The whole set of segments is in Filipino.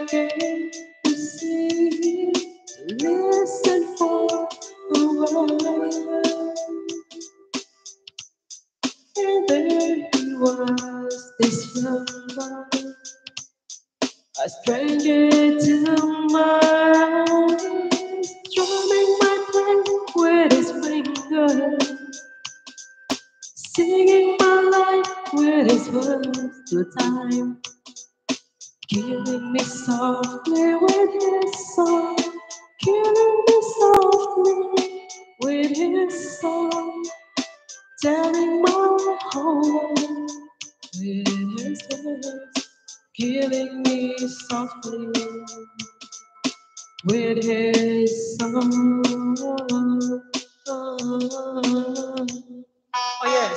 came to see, to listen for a while. And there he was, this young boy, a stranger to my eyes, strumming my pain with his fingers, singing my life with his words through time, killing me softly with his song, killing me softly with his song, telling my whole life with his words, killing me softly with his song. Oh yes,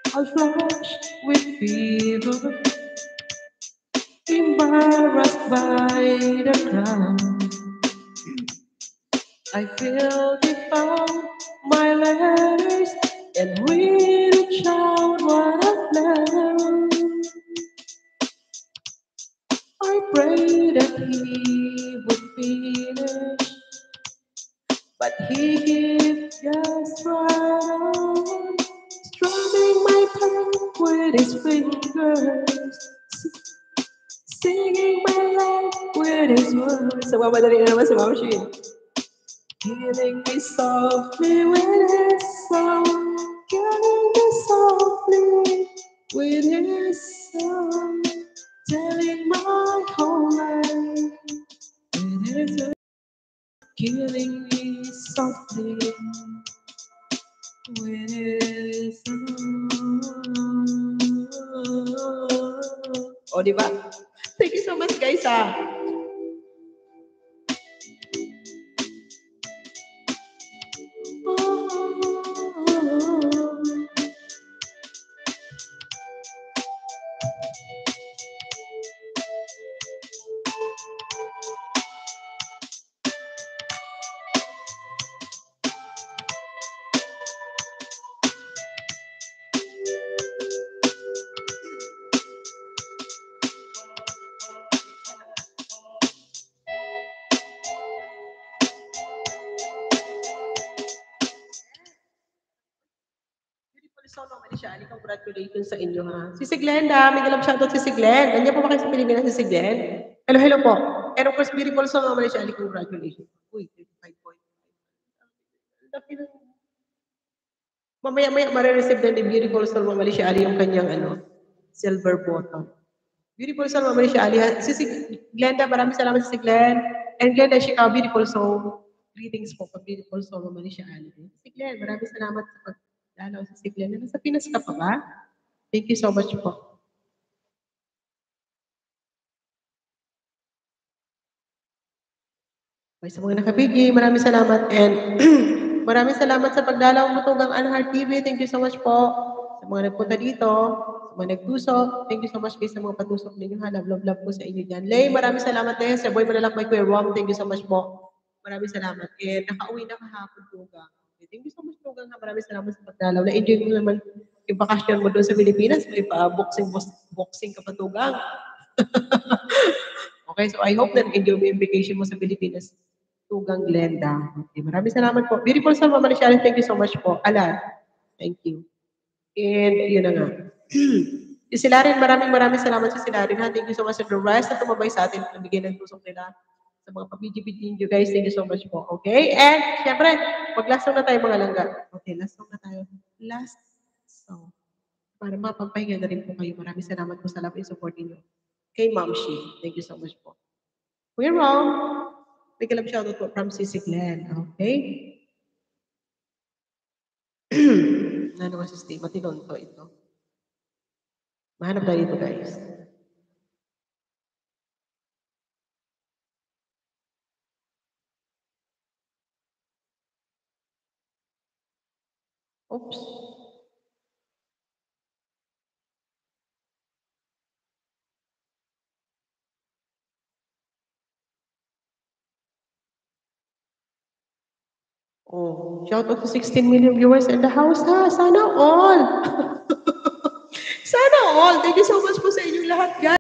I flushed with fever, embarrassed by the crowd. I feel he found my letters and read each out what I've learned. I pray that he would finish, but he keeps just right on, strumming my tongue with his fingers, singing my life with his words. So, mamadali na naman si Mama Shin. Killing me softly with his song, killing me softly with his song, telling my whole life with his words, killing me softly with his song. Oh, di ba? Thank you so much, guys, Solo, Manishali, congratulations sa inyo, ha. Si Glenda, may galang shoutout si Glenn. Nandiyan po ba kayo sa Pilipinas si Glenn? Hello, hello po. And of course, beautiful song, Manishali, congratulations. Uy, 35 points. Laki ng... Mamaya-maya, marireceive na ni Beautiful Soul, Manishali, yung kanyang, silver button. Beautiful Soul, Manishali, ha. Glenda, maraming salamat si Glenn. And Glenda, Beautiful Soul. Greetings po pag Beautiful Soul, Manishali. Si Glenn, maraming salamat sa pag lalo si Glenn. Nasa Pinas ka pa ba? Thank you so much po. Okay, sa mga nakabigi, maraming salamat. And maraming salamat sa pagdalaw mo tugang Anhar TV. Thank you so much po. Sa mga nagpunta dito, sa mga nagtusok. Thank you so much guys sa mga patusok ninyo. Love po sa inyo dyan. Lay, maraming salamat din. Sa Boy Malalakbay Kuya Rom, thank you so much po. Maraming salamat. And nakauwi na kahapon tugang. Thank you so much, Tugang. Maraming salamat sa pagdalaw. Na-enjoy mo naman yung bakasyon mo doon sa Pilipinas. May boxing ka pa, Tugang. Okay, so I hope na enjoy mo yung vacation mo sa Pilipinas. Tugang Glenda. Okay, maraming salamat po. Beautiful Soul, Mama Michelle, thank you so much po. Alan, thank you. And yun na nga. Si Silarin, maraming salamat sa Silarin. Thank you so much sa the rest na tumabay sa atin. Nabigyan ng tusok nila. Sa mga pabidyo-bidyo nyo guys, thank you so much po. Okay? And, syempre, mag-last song na tayo mga langga. Okay, last song na tayo. Last song. Para mapagpahinga na rin po kayo. Maraming salamat po sa love and support niyo. Kay Ma'am Shi. Thank you so much po. We're wrong. Big love shoutout po from Sisi Glenn. Okay? Ano nga si Steve? Matinonto ito. Mahanap tayo dito guys. Oops. Oh, shout out to 16 million viewers in the house, ha? Sana all! Sana all! Thank you so much po sa inyong lahat, guys.